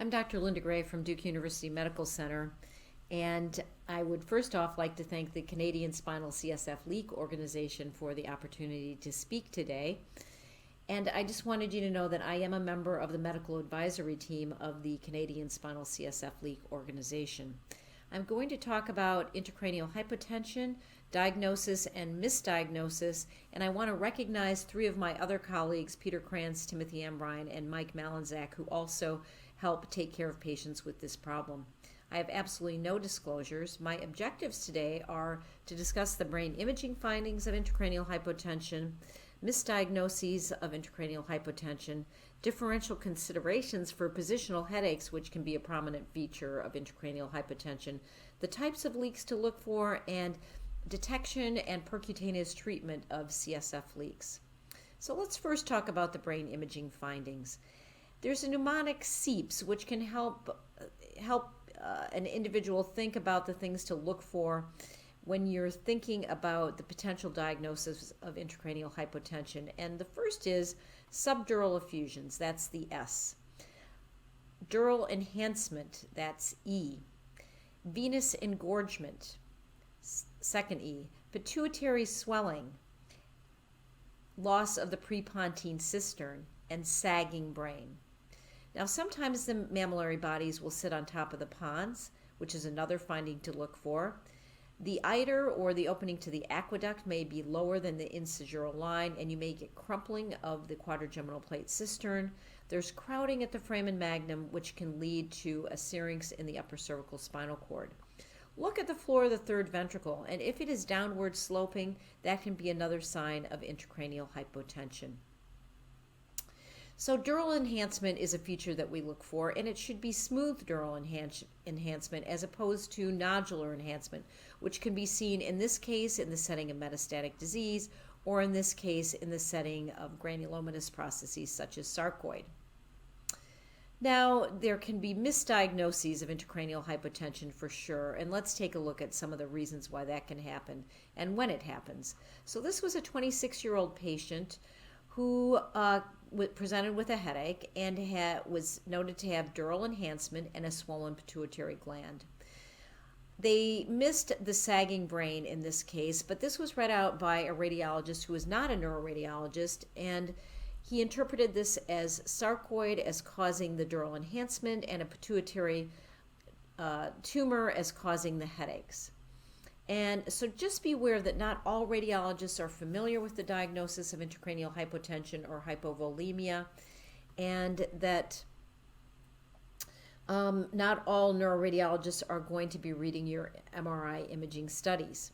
I'm Dr. Linda Gray from Duke University Medical Center, and I would first off like to thank the Canadian Spinal CSF Leak organization for the opportunity to speak today. And I just wanted you to know that I am a member of the medical advisory team of the Canadian Spinal CSF Leak organization. I'm going to talk about intracranial hypotension, diagnosis and misdiagnosis, and I want to recognize three of my other colleagues, Peter Kranz, Timothy Ambrine, and Mike Malinzak, who also help take care of patients with this problem. I have absolutely no disclosures. My objectives today are to discuss the brain imaging findings of intracranial hypotension, misdiagnoses of intracranial hypotension, differential considerations for positional headaches, which can be a prominent feature of intracranial hypotension, the types of leaks to look for, and detection and percutaneous treatment of CSF leaks. So let's first talk about the brain imaging findings. There's a mnemonic SEEPS, which can help an individual think about the things to look for when you're thinking about the potential diagnosis of intracranial hypotension. And the first is subdural effusions, that's the S. Dural enhancement, that's E. Venous engorgement, second E. Pituitary swelling, loss of the prepontine cistern, and sagging brain. Now, sometimes the mammillary bodies will sit on top of the pons, which is another finding to look for. The iter, or the opening to the aqueduct, may be lower than the incidural line, and you may get crumpling of the quadrigeminal plate cistern. There's crowding at the foramen magnum, which can lead to a syrinx in the upper cervical spinal cord. Look at the floor of the third ventricle, and if it is downward sloping, that can be another sign of intracranial hypotension. So dural enhancement is a feature that we look for, and it should be smooth dural enhancement as opposed to nodular enhancement, which can be seen in this case in the setting of metastatic disease, or in this case in the setting of granulomatous processes such as sarcoid. Now, there can be misdiagnoses of intracranial hypotension for sure, and let's take a look at some of the reasons why that can happen and when it happens. So this was a 26-year-old patient who presented with a headache and was noted to have dural enhancement and a swollen pituitary gland. They missed the sagging brain in this case, but this was read out by a radiologist who was not a neuroradiologist, and he interpreted this as sarcoid as causing the dural enhancement and a pituitary tumor as causing the headaches. And so just be aware that not all radiologists are familiar with the diagnosis of intracranial hypotension or hypovolemia, and that not all neuroradiologists are going to be reading your MRI imaging studies.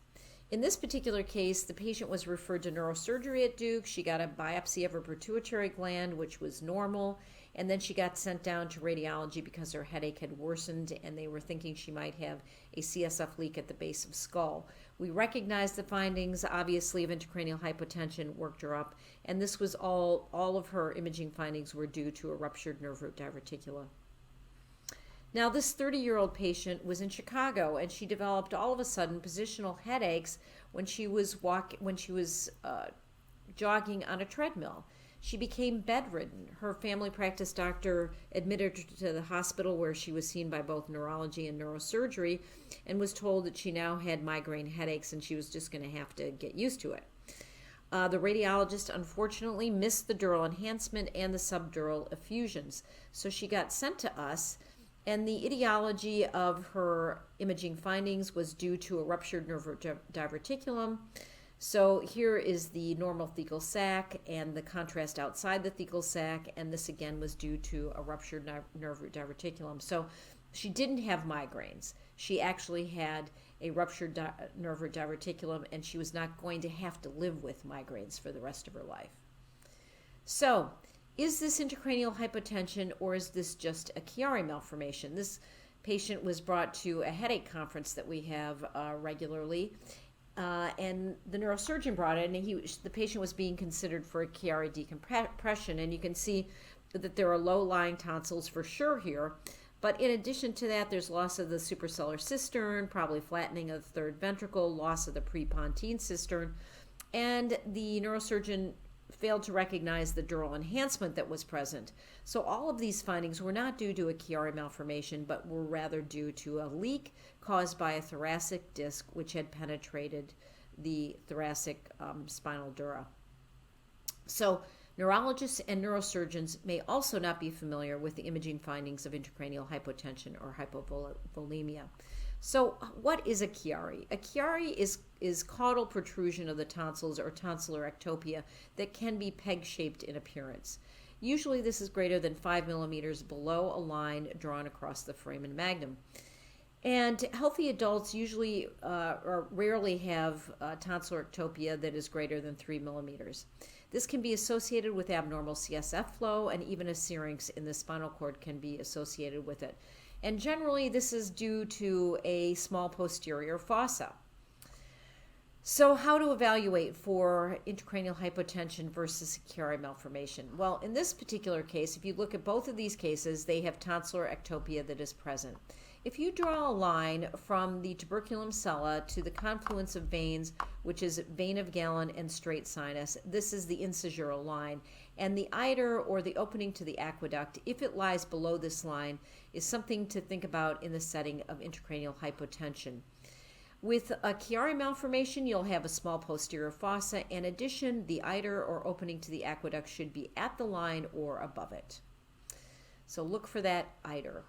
In this particular case, the patient was referred to neurosurgery at Duke. She got a biopsy of her pituitary gland, which was normal, and then she got sent down to radiology because her headache had worsened and they were thinking she might have a CSF leak at the base of skull. We recognized the findings, obviously, of intracranial hypotension, worked her up, and this was all of her imaging findings were due to a ruptured nerve root diverticula. Now, this 30-year-old patient was in Chicago, and she developed all of a sudden positional headaches when she was jogging on a treadmill. She became bedridden. Her family practice doctor admitted her to the hospital where she was seen by both neurology and neurosurgery and was told that she now had migraine headaches and she was just going to have to get used to it. The radiologist unfortunately missed the dural enhancement and the subdural effusions, so she got sent to us, and the etiology of her imaging findings was due to a ruptured nerve root diverticulum. So here is the normal thecal sac and the contrast outside the thecal sac, and this again was due to a ruptured nerve root diverticulum. So she didn't have migraines. She actually had a ruptured nerve root diverticulum, and she was not going to have to live with migraines for the rest of her life. So, is this intracranial hypotension, or is this just a Chiari malformation? This patient was brought to a headache conference that we have regularly, and the neurosurgeon brought it, and the patient was being considered for a Chiari decompression, and you can see that there are low-lying tonsils for sure here, but in addition to that, there's loss of the suprasellar cistern, probably flattening of the third ventricle, loss of the prepontine cistern, and the neurosurgeon failed to recognize the dural enhancement that was present. So all of these findings were not due to a Chiari malformation, but were rather due to a leak caused by a thoracic disc which had penetrated the thoracic spinal dura. So neurologists and neurosurgeons may also not be familiar with the imaging findings of intracranial hypotension or hypovolemia. So what is a Chiari? A Chiari is caudal protrusion of the tonsils or tonsillar ectopia that can be peg-shaped in appearance. Usually this is greater than 5 millimeters below a line drawn across the foramen magnum. And healthy adults usually or rarely have tonsillar ectopia that is greater than 3 millimeters. This can be associated with abnormal CSF flow, and even a syrinx in the spinal cord can be associated with it. And generally, this is due to a small posterior fossa. So how to evaluate for intracranial hypotension versus Chiari malformation? Well, in this particular case, if you look at both of these cases, they have tonsillar ectopia that is present. If you draw a line from the tuberculum sella to the confluence of veins, which is vein of Galen and straight sinus, this is the incisional line. And the iter, or the opening to the aqueduct, if it lies below this line, is something to think about in the setting of intracranial hypotension. With a Chiari malformation, you'll have a small posterior fossa. In addition, the iter, or opening to the aqueduct, should be at the line or above it. So look for that iter.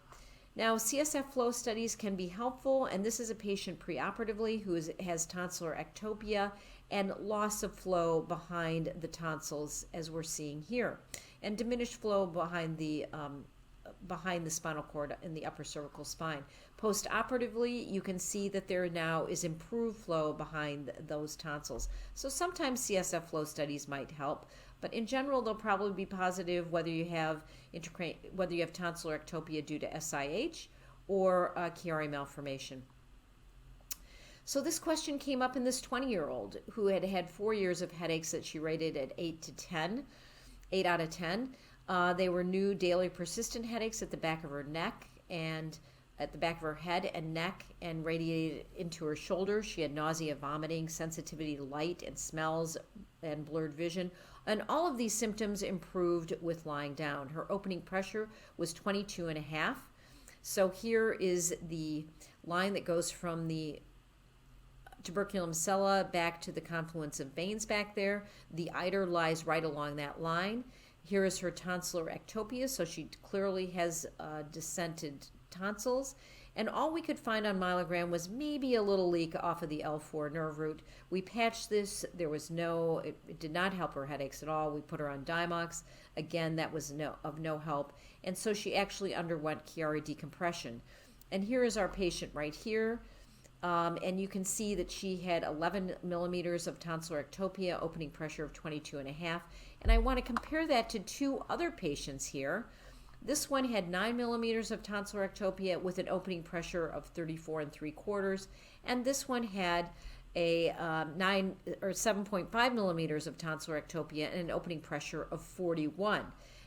Now, CSF flow studies can be helpful, and this is a patient preoperatively who has tonsillar ectopia and loss of flow behind the tonsils, as we're seeing here, and diminished flow behind the spinal cord in the upper cervical spine. Postoperatively, you can see that there now is improved flow behind those tonsils. So sometimes CSF flow studies might help, but in general, they'll probably be positive whether you have tonsillar ectopia due to SIH or Chiari malformation. So this question came up in this 20-year-old who had had 4 years of headaches that she rated at 8 out of 10. They were new daily persistent headaches at the back of her neck and at the back of her head and neck, and radiated into her shoulders. She had nausea, vomiting, sensitivity to light and smells, and blurred vision. And all of these symptoms improved with lying down. Her opening pressure was 22.5. So here is the line that goes from the tuberculum sella back to the confluence of veins back there. The iter lies right along that line. Here is her tonsillar ectopia, so she clearly has descented tonsils. And all we could find on myelogram was maybe a little leak off of the L4 nerve root. We patched this. There was it did not help her headaches at all. We put her on Dimox. Again, that was of no help. And so she actually underwent Chiari decompression. And here is our patient right here. And you can see that she had 11 millimeters of tonsillar ectopia, opening pressure of 22.5. And I want to compare that to two other patients here. This one had 9 millimeters of tonsillar ectopia with an opening pressure of 34.75, and this one had a 7.5 millimeters of tonsillar ectopia and an opening pressure of 41.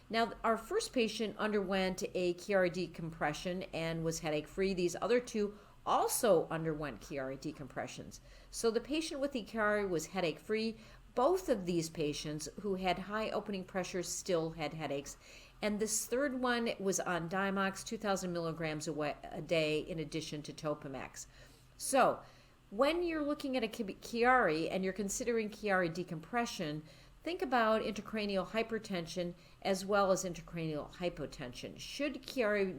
Now, our first patient underwent a Chiari decompression and was headache-free. These other two also underwent Chiari decompressions. So the patient with the Chiari was headache-free. Both of these patients who had high opening pressures still had headaches. And this third one was on Dimox, 2,000 milligrams a day in addition to Topamax. So when you're looking at a Chiari and you're considering Chiari decompression, think about intracranial hypertension as well as intracranial hypotension. Should Chiari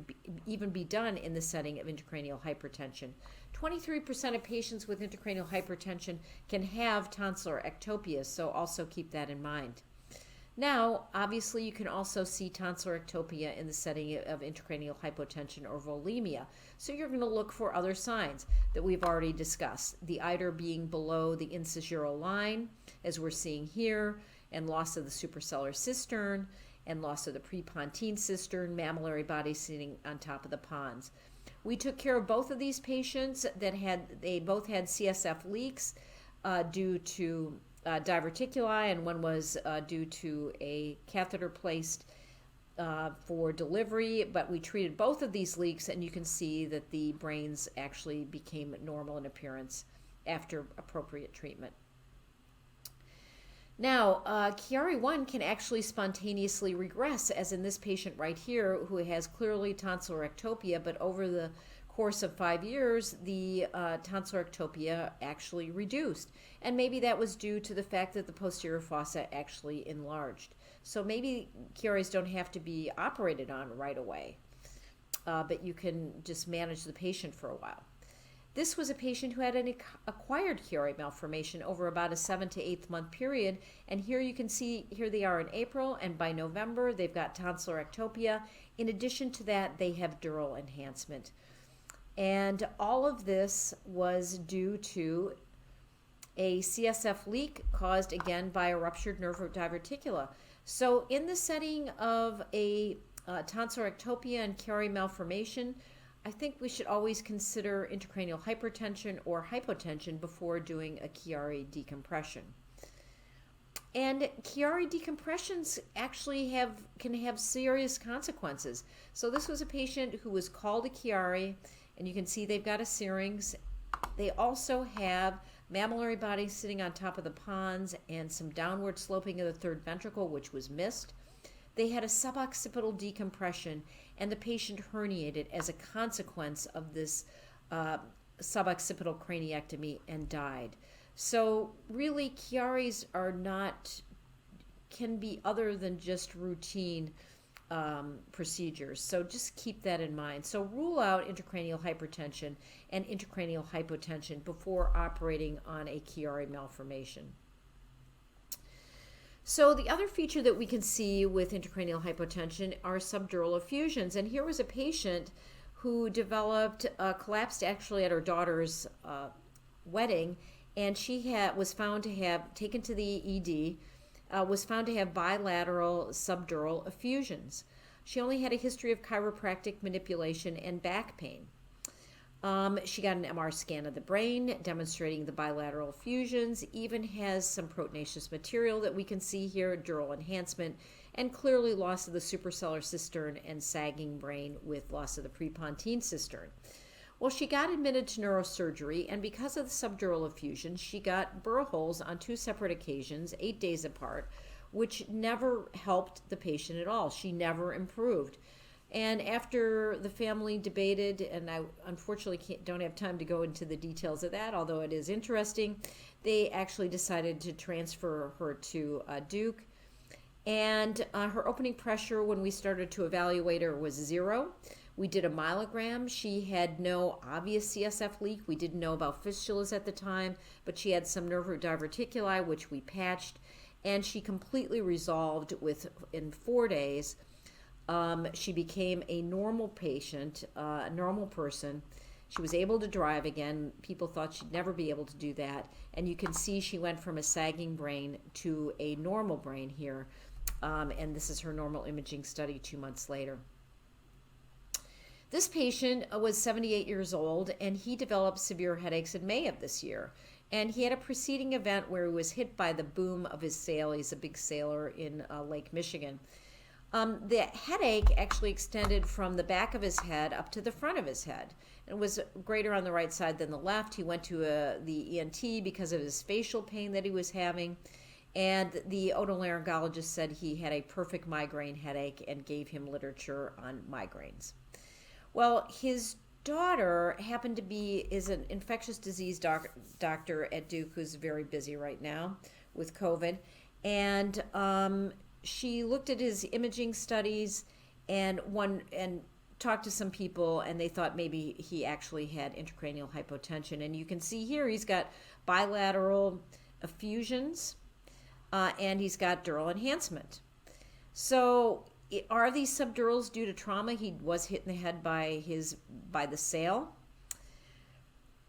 even be done in the setting of intracranial hypertension? 23% of patients with intracranial hypertension can have tonsillar ectopia, so also keep that in mind. Now, obviously, you can also see tonsillar ectopia in the setting of intracranial hypotension or volemia. So you're going to look for other signs that we've already discussed. The iter being below the incisional line, as we're seeing here, and loss of the suprasellar cistern, and loss of the prepontine cistern, mammillary body sitting on top of the pons. We took care of both of these patients they both had CSF leaks due to diverticuli, and one was due to a catheter placed for delivery, but we treated both of these leaks, and you can see that the brains actually became normal in appearance after appropriate treatment. Now, Chiari 1 can actually spontaneously regress, as in this patient right here who has clearly tonsillar ectopia, but over the course of 5 years, the tonsillar ectopia actually reduced. And maybe that was due to the fact that the posterior fossa actually enlarged. So maybe Chiaris don't have to be operated on right away, but you can just manage the patient for a while. This was a patient who had an acquired Chiari malformation over about a 7 to 8 month period. And here you can see, here they are in April, and by November, they've got tonsillar ectopia. In addition to that, they have dural enhancement. And all of this was due to a CSF leak caused, again, by a ruptured nerve diverticula. So in the setting of a tonsillar ectopia and Chiari malformation, I think we should always consider intracranial hypertension or hypotension before doing a Chiari decompression. And Chiari decompressions actually can have serious consequences. So this was a patient who was called a Chiari, and you can see they've got a syrinx. They also have mammillary bodies sitting on top of the pons and some downward sloping of the third ventricle, which was missed. They had a suboccipital decompression, and the patient herniated as a consequence of this suboccipital craniectomy and died. So really, Chiaris can be other than just routine procedures. So just keep that in mind. So rule out intracranial hypertension and intracranial hypotension before operating on a Chiari malformation. So the other feature that we can see with intracranial hypotension are subdural effusions. And here was a patient who developed collapsed actually at her daughter's wedding, and she was found to have taken to the ED, was found to have bilateral subdural effusions. She only had a history of chiropractic manipulation and back pain. She got an MR scan of the brain demonstrating the bilateral effusions, even has some proteinaceous material that we can see here, dural enhancement, and clearly loss of the suprasellar cistern and sagging brain with loss of the prepontine cistern. Well, she got admitted to neurosurgery, and because of the subdural effusions, she got burr holes on 2 separate occasions, 8 days apart, which never helped the patient at all. She never improved. And after the family debated, and I unfortunately don't have time to go into the details of that, although it is interesting, they actually decided to transfer her to Duke. And her opening pressure when we started to evaluate her was 0. We did a myelogram. She had no obvious CSF leak. We didn't know about fistulas at the time, but she had some nerve diverticuli, which we patched, and she completely resolved in 4 days. She became a normal patient, a normal person. She was able to drive again. People thought she'd never be able to do that. And you can see she went from a sagging brain to a normal brain here. And this is her normal imaging study 2 months later. This patient was 78 years old, and he developed severe headaches in May of this year. And he had a preceding event where he was hit by the boom of his sail. He's a big sailor in Lake Michigan. The headache actually extended from the back of his head up to the front of his head. It was greater on the right side than the left. He went to the ENT because of his facial pain that he was having. And the otolaryngologist said he had a perfect migraine headache and gave him literature on migraines. Well, his daughter is an infectious disease doctor at Duke who's very busy right now with COVID. And she looked at his imaging studies and talked to some people, and they thought maybe he actually had intracranial hypotension. And you can see here he's got bilateral effusions, and he's got dural enhancement. So are these subdurals due to trauma? He was hit in the head by the sail.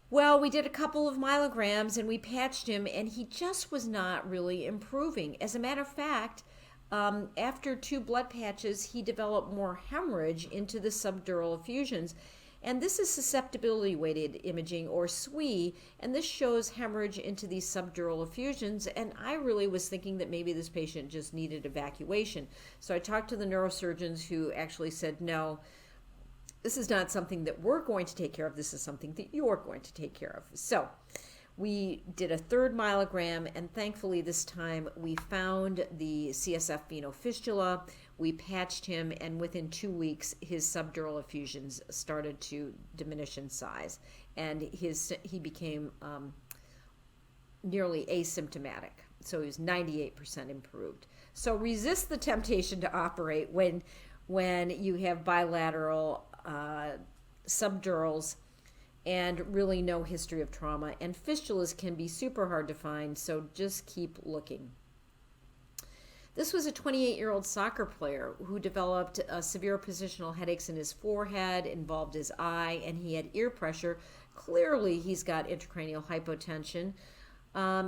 Well, we did a couple of myelograms, and we patched him, and he just was not really improving. As a matter of fact, after 2 blood patches, he developed more hemorrhage into the subdural effusions. And this is susceptibility weighted imaging, or SWE, and this shows hemorrhage into these subdural effusions. And I really was thinking that maybe this patient just needed evacuation. So I talked to the neurosurgeons who actually said, no, this is not something that we're going to take care of. This is something that you're going to take care of. So We did a third myelogram, and thankfully this time we found the CSF venofistula. We patched him, and within 2 weeks, his subdural effusions started to diminish in size, and he became nearly asymptomatic. So he was 98% improved. So resist the temptation to operate when you have bilateral subdurals and really no history of trauma. And fistulas can be super hard to find, so just keep looking. This was a 28-year-old soccer player who developed severe positional headaches in his forehead, involved his eye, and he had ear pressure. Clearly, he's got intracranial hypotension.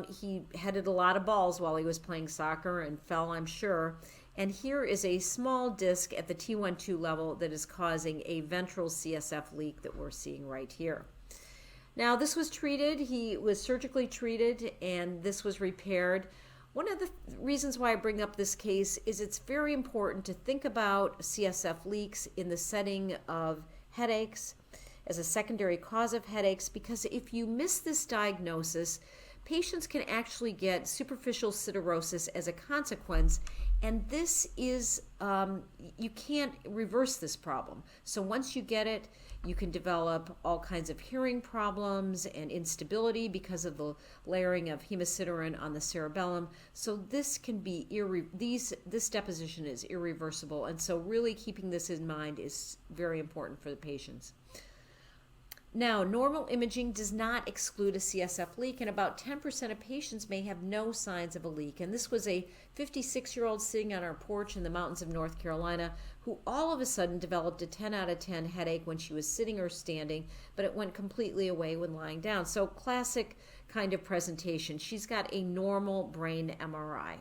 He headed a lot of balls while he was playing soccer and fell, I'm sure. And here is a small disc at the T12 level that is causing a ventral CSF leak that we're seeing right here. Now, this was treated. He was surgically treated, and this was repaired. One of the reasons why I bring up this case is it's very important to think about CSF leaks in the setting of headaches as a secondary cause of headaches, because if you miss this diagnosis, patients can actually get superficial siderosis as a consequence, and this is, you can't reverse this problem. So once you get it, you can develop all kinds of hearing problems and instability because of the layering of hemosiderin on the cerebellum. So this can be, this deposition is irreversible, and so really keeping this in mind is very important for the patients. Now, normal imaging does not exclude a CSF leak, and about 10% of patients may have no signs of a leak. And this was a 56-year-old sitting on our porch in the mountains of North Carolina who all of a sudden developed a 10 out of 10 headache when she was sitting or standing, but it went completely away when lying down. So classic kind of presentation. She's got a normal brain MRI.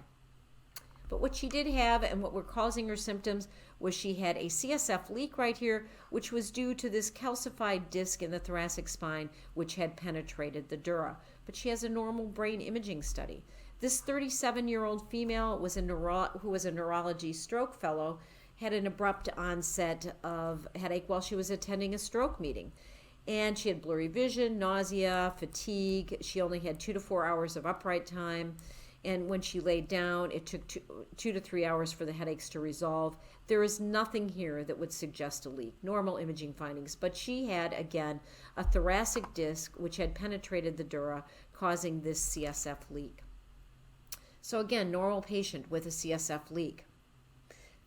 But what she did have, and what were causing her symptoms, was she had a CSF leak right here, which was due to this calcified disc in the thoracic spine, which had penetrated the dura. But she has a normal brain imaging study. This 37-year-old female who was a neurology stroke fellow, had an abrupt onset of headache while she was attending a stroke meeting. And she had blurry vision, nausea, fatigue. She only had 2 to 4 hours of upright time. And when she laid down, it took 2 to 3 hours for the headaches to resolve. There is nothing here that would suggest a leak, normal imaging findings. But she had, again, a thoracic disc which had penetrated the dura, causing this CSF leak. So again, normal patient with a CSF leak.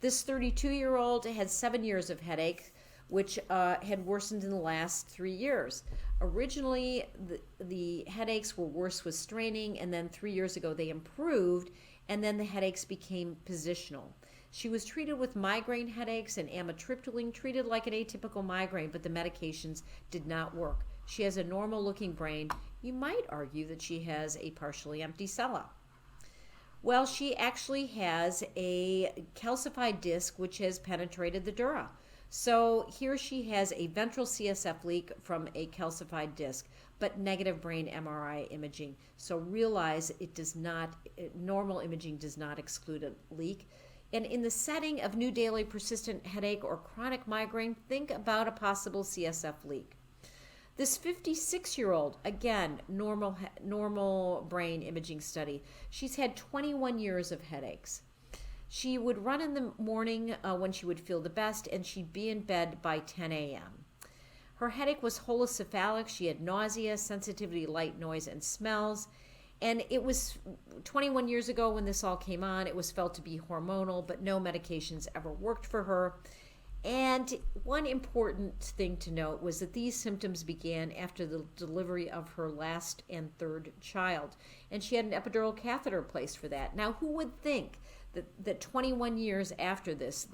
This 32-year-old had 7 years of headache, which had worsened in the last 3 years. Originally, the headaches were worse with straining, and then 3 years ago they improved, and then the headaches became positional. She was treated with migraine headaches and amitriptyline, treated like an atypical migraine, but the medications did not work. She has a normal-looking brain. You might argue that she has a partially empty cella. Well, she actually has a calcified disc which has penetrated the dura. So here she has a ventral CSF leak from a calcified disc, but negative brain MRI imaging. So realize normal imaging does not exclude a leak. And in the setting of new daily persistent headache or chronic migraine, think about a possible CSF leak. This 56-year-old, again, normal brain imaging study. She's had 21 years of headaches. She would run in the morning when she would feel the best, and she'd be in bed by 10 a.m. Her headache was holocephalic. She had nausea, sensitivity to light, noise, and smells. And it was 21 years ago when this all came on. It was felt to be hormonal, but no medications ever worked for her. And one important thing to note was that these symptoms began after the delivery of her last and third child. And she had an epidural catheter placed for that. Now, who would think that 21 years after this,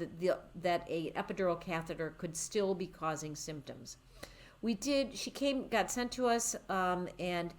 that a epidural catheter could still be causing symptoms? We got sent to us, and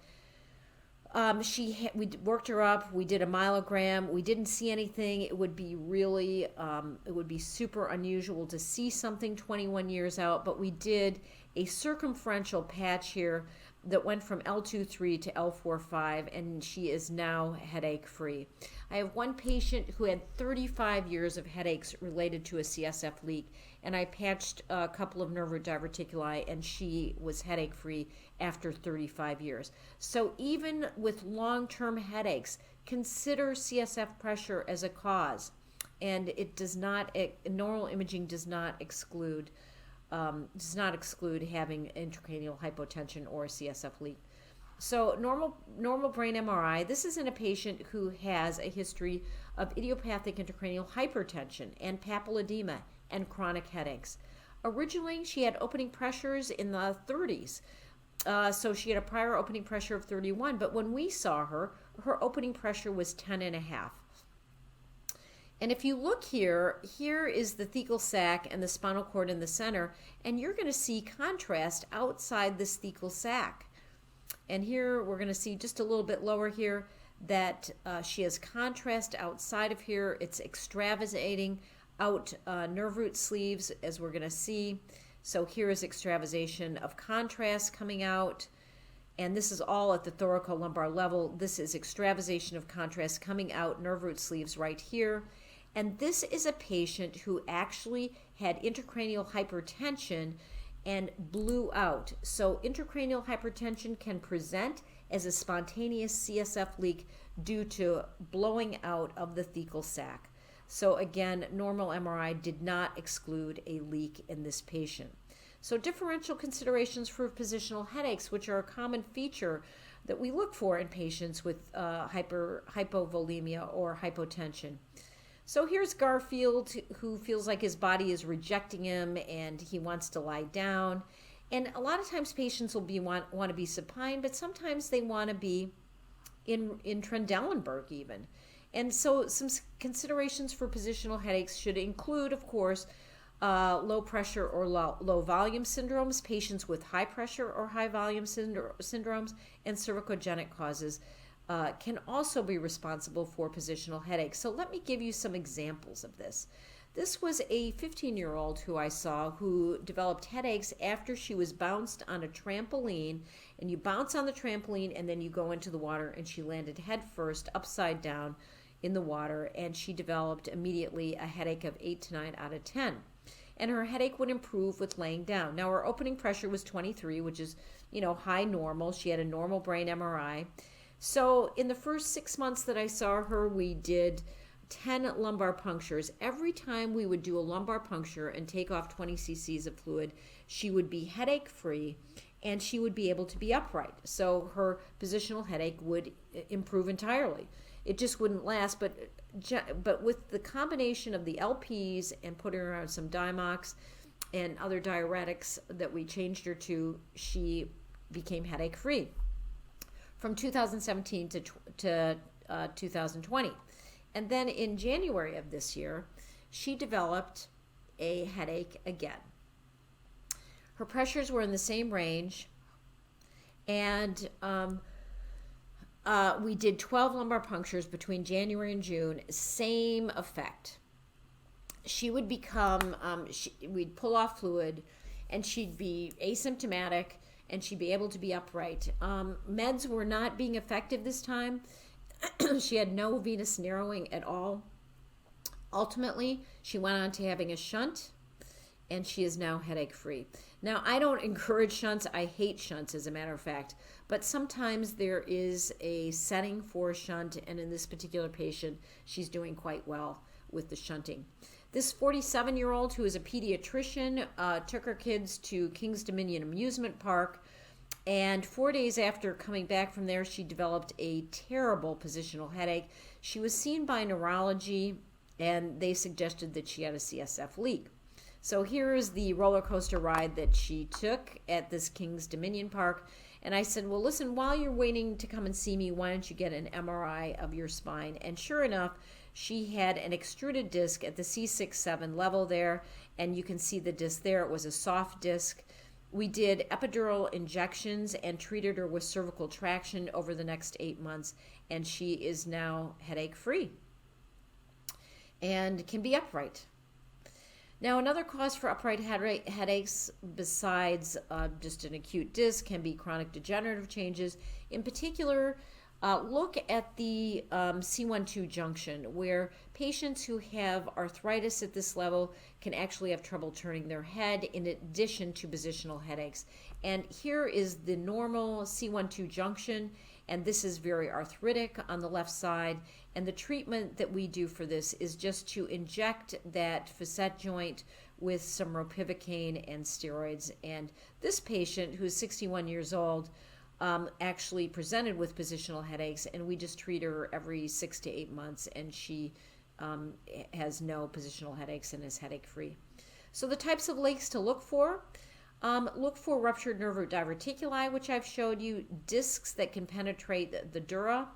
we worked her up. We did a myelogram. We didn't see anything. It would be really, it would be super unusual to see something 21 years out, but we did. a circumferential patch here that went from L2-3 to L4-5, and she is now headache-free. I have one patient who had 35 years of headaches related to a CSF leak, and I patched a couple of nervodiverticuli, and she was headache-free after 35 years. So even with long-term headaches, consider CSF pressure as a cause, and it does not, normal imaging does not exclude having intracranial hypotension or a CSF leak. So normal brain MRI, this is in a patient who has a history of idiopathic intracranial hypertension and papilledema and chronic headaches. Originally, she had opening pressures in the 30s. So she had a prior opening pressure of 31, but when we saw her, her opening pressure was 10.5. And if you look here is the thecal sac and the spinal cord in the center, and you're going to see contrast outside this thecal sac. And here we're going to see just a little bit lower here that she has contrast outside of here. It's extravasating out nerve root sleeves, as we're going to see. So here is extravasation of contrast coming out. And this is all at the thoracolumbar level. This is extravasation of contrast coming out nerve root sleeves right here. And this is a patient who actually had intracranial hypertension and blew out. So intracranial hypertension can present as a spontaneous CSF leak due to blowing out of the thecal sac. So again, normal MRI did not exclude a leak in this patient. So differential considerations for positional headaches, which are a common feature that we look for in patients with hypovolemia or hypotension. So here's Garfield, who feels like his body is rejecting him and he wants to lie down. And a lot of times patients will want to be supine, but sometimes they want to be in Trendelenburg even. And so some considerations for positional headaches should include, of course, low pressure or low volume syndromes, patients with high pressure or high volume syndromes, and cervicogenic causes can also be responsible for positional headaches. So let me give you some examples of this. This was a 15-year-old who I saw who developed headaches after she was bounced on a trampoline, and you bounce on the trampoline and then you go into the water, and she landed head first upside down in the water, and she developed immediately a headache of 8 to 9 out of 10. And her headache would improve with laying down. Now her opening pressure was 23, which is, high normal. She had a normal brain MRI. So in the first 6 months that I saw her, we did 10 lumbar punctures. Every time we would do a lumbar puncture and take off 20 cc's of fluid, she would be headache free and she would be able to be upright. So her positional headache would improve entirely. It just wouldn't last, but with the combination of the LPs and putting her on some Dimox and other diuretics that we changed her to, she became headache free from 2017 to 2020. And then in January of this year, she developed a headache again. Her pressures were in the same range, and we did 12 lumbar punctures between January and June, same effect. She would become, we'd pull off fluid, and she'd be asymptomatic, and she'd be able to be upright. Meds were not being effective this time. She had no venous narrowing at all. Ultimately, she went on to having a shunt, and she is now headache-free. Now, I don't encourage shunts. I hate shunts, as a matter of fact. But sometimes there is a setting for a shunt, and in this particular patient, she's doing quite well with the shunting. This 47-year-old who is a pediatrician took her kids to King's Dominion Amusement Park, and 4 days after coming back from there, she developed a terrible positional headache. She was seen by neurology, and they suggested that she had a CSF leak. So here is the roller coaster ride that she took at this King's Dominion Park. And I said, well, listen, while you're waiting to come and see me, why don't you get an MRI of your spine? And sure enough, she had an extruded disc at the C6-7 level there, and you can see the disc there. It was a soft disc. We did epidural injections and treated her with cervical traction over the next 8 months, and she is now headache-free and can be upright. Now, another cause for upright headaches besides just an acute disc can be chronic degenerative changes. In particular, look at the C1-2 junction, where patients who have arthritis at this level can actually have trouble turning their head in addition to positional headaches. And here is the normal C1-2 junction, and this is very arthritic on the left side. And the treatment that we do for this is just to inject that facet joint with some ropivacaine and steroids. And this patient, who is 61 years old, actually presented with positional headaches, and we just treat her every 6 to 8 months, and she has no positional headaches and is headache-free. So the types of leaks to look for ruptured nerve root diverticuli, which I've showed you, discs that can penetrate the dura,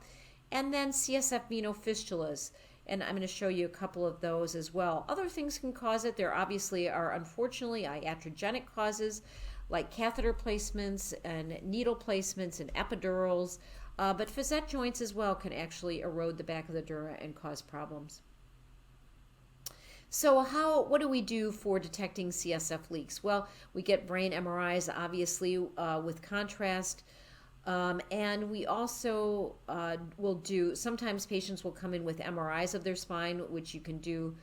and then CSF venous fistulas. And I'm going to show you a couple of those as well. Other things can cause it. There obviously are, unfortunately, iatrogenic causes like catheter placements and needle placements and epidurals, but facet joints as well can actually erode the back of the dura and cause problems. So what do we do for detecting CSF leaks? Well, we get brain MRIs, obviously, with contrast. And we also will do, sometimes patients will come in with MRIs of their spine, which you can do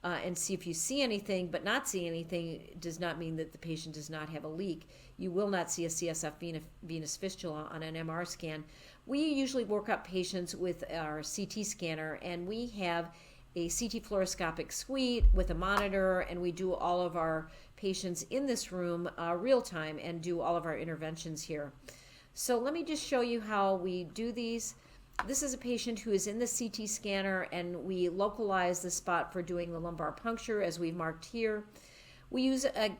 and see if you see anything, but not see anything does not mean that the patient does not have a leak. You will not see a CSF venous fistula on an MR scan. We usually work up patients with our CT scanner, and we have a CT fluoroscopic suite with a monitor, and we do all of our patients in this room real time and do all of our interventions here. So let me just show you how we do these. This is a patient who is in the CT scanner, and we localize the spot for doing the lumbar puncture as we've marked here. We use a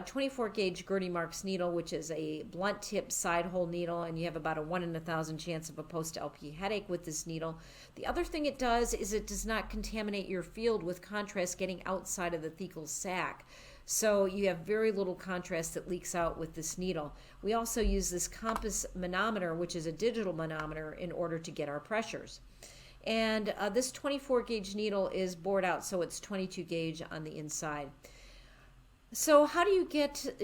24 gauge Gertie Marks needle, which is a blunt tip side hole needle, and you have about a 1 in 1,000 chance of a post-LP headache with this needle. The other thing it does is it does not contaminate your field with contrast getting outside of the thecal sac. So you have very little contrast that leaks out with this needle. We also use this compass manometer, which is a digital manometer, in order to get our pressures. And this 24 gauge needle is bored out, so it's 22 gauge on the inside. So how do you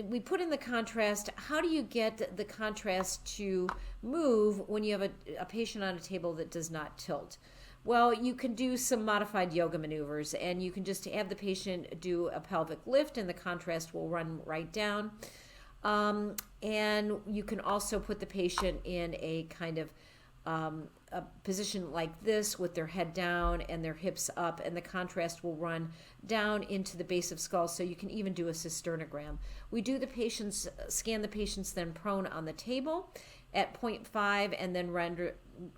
we put in the contrast, how do you get the contrast to move when you have a patient on a table that does not tilt? Well, you can do some modified yoga maneuvers, and you can just have the patient do a pelvic lift, and the contrast will run right down. And you can also put the patient in a kind of a position like this with their head down and their hips up, and the contrast will run down into the base of skull, so you can even do a cisternogram. We do scan the patients then prone on the table at 0.5 and then render,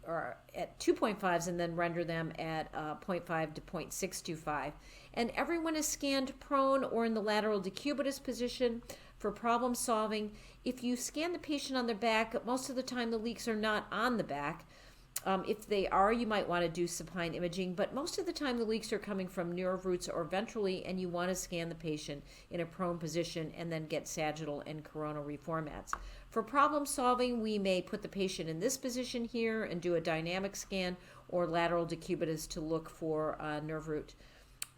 or at 2.5s and then render them at 0.5 to 0.625. And everyone is scanned prone or in the lateral decubitus position for problem solving. If you scan the patient on their back, most of the time the leaks are not on the back. If they are, you might want to do supine imaging, but most of the time the leaks are coming from nerve roots or ventrally, and you want to scan the patient in a prone position and then get sagittal and coronal reformats. For problem solving, we may put the patient in this position here and do a dynamic scan or lateral decubitus to look for nerve root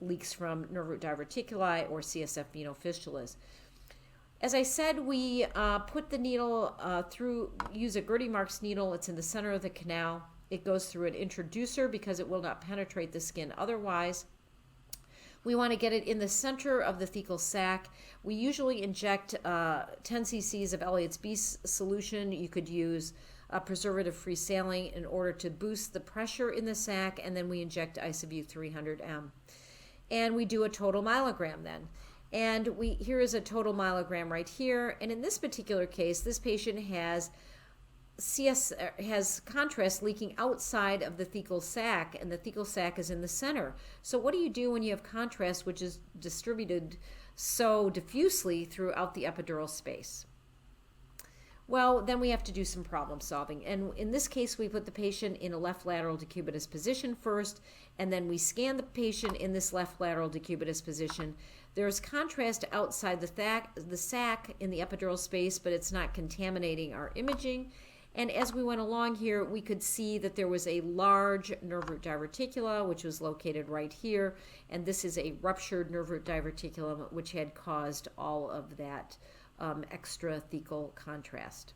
leaks from nerve root diverticuli or CSF venous fistulas. As I said, we put the needle use a Gertie Marks needle. It's in the center of the canal. It goes through an introducer because it will not penetrate the skin otherwise. We want to get it in the center of the thecal sac. We usually inject 10 cc's of Elliott's B solution. You could use preservative-free saline in order to boost the pressure in the sac, and then we inject Isovue 300M. And we do a total myelogram then. And here is a total myelogram right here. And in this particular case, this patient has contrast leaking outside of the thecal sac, and the thecal sac is in the center. So what do you do when you have contrast which is distributed so diffusely throughout the epidural space? Well, then we have to do some problem solving. And in this case, we put the patient in a left lateral decubitus position first, and then we scan the patient in this left lateral decubitus position. There's contrast outside the sac in the epidural space, but it's not contaminating our imaging. And as we went along here, we could see that there was a large nerve root diverticula, which was located right here. And this is a ruptured nerve root diverticulum, which had caused all of that extrathecal contrast.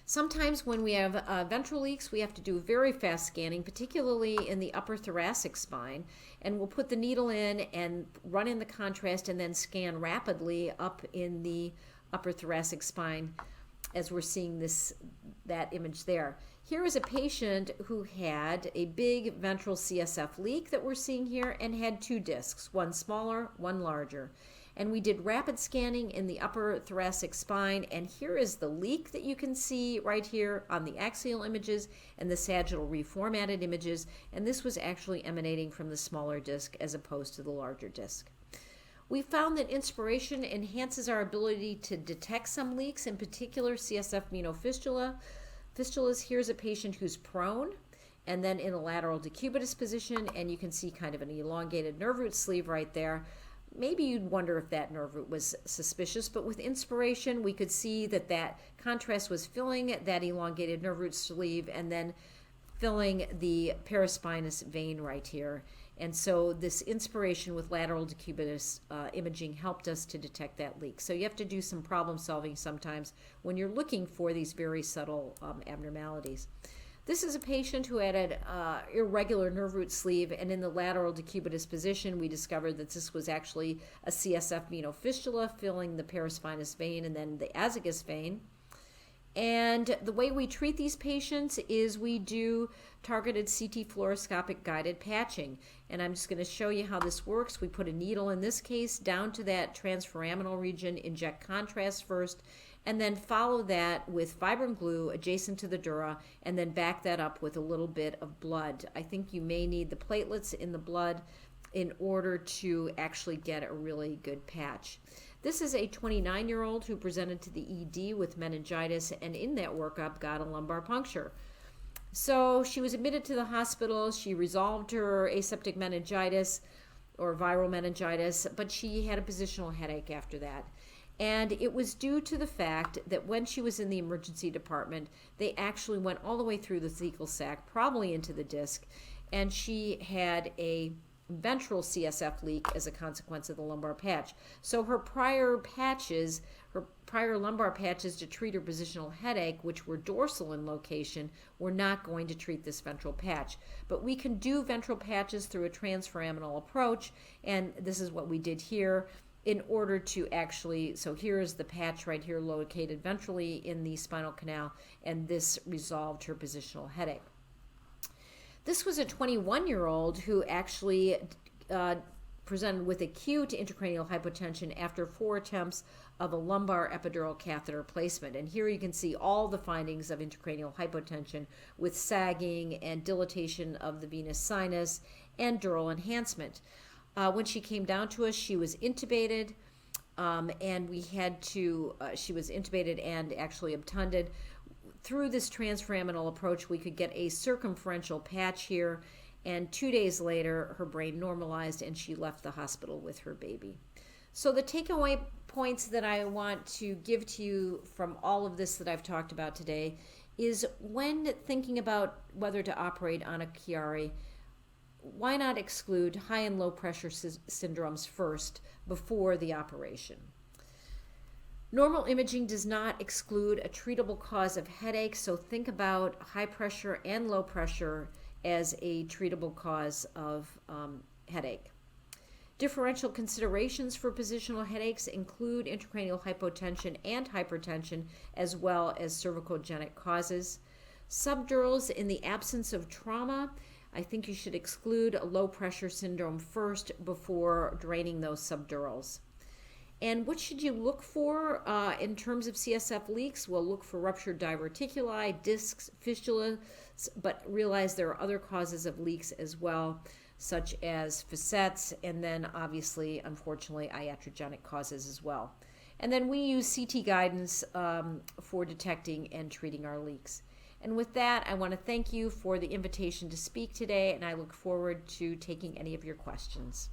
Sometimes when we have ventral leaks, we have to do very fast scanning, particularly in the upper thoracic spine. And we'll put the needle in and run in the contrast and then scan rapidly up in the upper thoracic spine, as we're seeing that image there. Here is a patient who had a big ventral CSF leak that we're seeing here and had two discs, one smaller, one larger. And we did rapid scanning in the upper thoracic spine, and here is the leak that you can see right here on the axial images and the sagittal reformatted images, and this was actually emanating from the smaller disc as opposed to the larger disc. We found that inspiration enhances our ability to detect some leaks, in particular CSF fistulas. Here's a patient who's prone and then in a lateral decubitus position, and you can see kind of an elongated nerve root sleeve right there. Maybe you'd wonder if that nerve root was suspicious, but with inspiration, we could see that that contrast was filling that elongated nerve root sleeve and then filling the paraspinous vein right here. And so this inspiration with lateral decubitus imaging helped us to detect that leak. So you have to do some problem solving sometimes when you're looking for these very subtle abnormalities. This is a patient who had an irregular nerve root sleeve, and in the lateral decubitus position, we discovered that this was actually a CSF fistula filling the paraspinous vein and then the azygos vein. And the way we treat these patients is we do targeted CT fluoroscopic guided patching. And I'm just going to show you how this works. We put a needle, in this case, down to that transforaminal region, inject contrast first, and then follow that with fibrin glue adjacent to the dura, and then back that up with a little bit of blood. I think you may need the platelets in the blood in order to actually get a really good patch. This is a 29-year-old who presented to the ED with meningitis, and in that workup got a lumbar puncture. So she was admitted to the hospital. She resolved her aseptic meningitis or viral meningitis, but she had a positional headache after that. And it was due to the fact that when she was in the emergency department, they actually went all the way through the thecal sac, probably into the disc, and she had a ventral CSF leak as a consequence of the lumbar patch. So her prior lumbar patches to treat her positional headache, which were dorsal in location, were not going to treat this ventral patch. But we can do ventral patches through a transforaminal approach, and this is what we did here in order to actually, so here is the patch right here located ventrally in the spinal canal, and this resolved her positional headache. This was a 21-year-old who actually presented with acute intracranial hypotension after 4 attempts of a lumbar epidural catheter placement. And here you can see all the findings of intracranial hypotension with sagging and dilatation of the venous sinus and dural enhancement. When she came down to us, she was intubated, and she was intubated and actually obtunded. Through this transforaminal approach, we could get a circumferential patch here, and 2 days later, her brain normalized and she left the hospital with her baby. So the takeaway points that I want to give to you from all of this that I've talked about today is when thinking about whether to operate on a Chiari, why not exclude high and low pressure syndromes first before the operation? Normal imaging does not exclude a treatable cause of headache, so think about high pressure and low pressure as a treatable cause of headache. Differential considerations for positional headaches include intracranial hypotension and hypertension, as well as cervicogenic causes. Subdurals, in the absence of trauma, I think you should exclude a low pressure syndrome first before draining those subdurals. And what should you look for in terms of CSF leaks? We'll look for ruptured diverticuli, discs, fistulas, but realize there are other causes of leaks as well, such as facets, and then obviously, unfortunately, iatrogenic causes as well. And then we use CT guidance for detecting and treating our leaks. And with that, I want to thank you for the invitation to speak today, and I look forward to taking any of your questions.